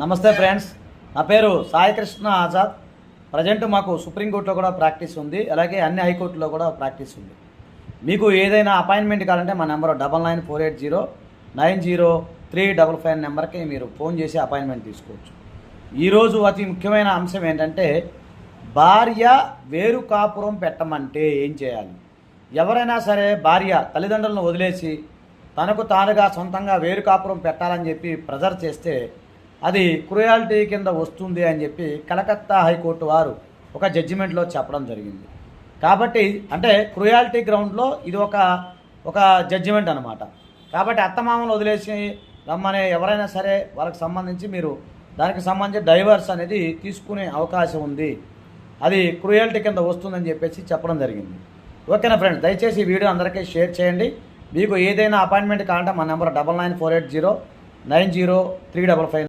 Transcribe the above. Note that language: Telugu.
నమస్తే ఫ్రెండ్స్, నా పేరు సాయికృష్ణ ఆజాద్. ప్రజెంట్ మాకు సుప్రీంకోర్టులో కూడా ప్రాక్టీస్ ఉంది, అలాగే అన్ని హైకోర్టులో కూడా ప్రాక్టీస్ ఉంది. మీకు ఏదైనా అపాయింట్మెంట్ కావాలంటే మా నెంబర్ 9948090355 నెంబర్కి మీరు ఫోన్ చేసి అపాయింట్మెంట్ తీసుకోవచ్చు. ఈరోజు అతి ముఖ్యమైన అంశం ఏంటంటే, భార్య వేరు కాపురం పెట్టమంటే ఏం చేయాలి? ఎవరైనా సరే భార్య తల్లిదండ్రులను వదిలేసి తనకు తానుగా సొంతంగా వేరు కాపురం పెట్టాలని చెప్పి ప్రెజర్ చేస్తే అది క్రుయాలిటీ కింద వస్తుంది అని చెప్పి కలకత్తా హైకోర్టు వారు ఒక జడ్జిమెంట్లో చెప్పడం జరిగింది. కాబట్టి అంటే క్రుయాలిటీ గ్రౌండ్లో ఇది ఒక జడ్జిమెంట్ అనమాట. కాబట్టి అత్తమామలు వదిలేసి రమ్మనే ఎవరైనా సరే వాళ్ళకి సంబంధించి మీరు దానికి సంబంధించి డైవర్స్ అనేది తీసుకునే అవకాశం ఉంది, అది క్రుయాలిటీ కింద వస్తుందని చెప్పేసి చెప్పడం జరిగింది. ఓకేనా ఫ్రెండ్స్, దయచేసి ఈ వీడియో అందరికీ షేర్ చేయండి. మీకు ఏదైనా అపాయింట్మెంట్ కావాలంటే మా నెంబర్ 9948090355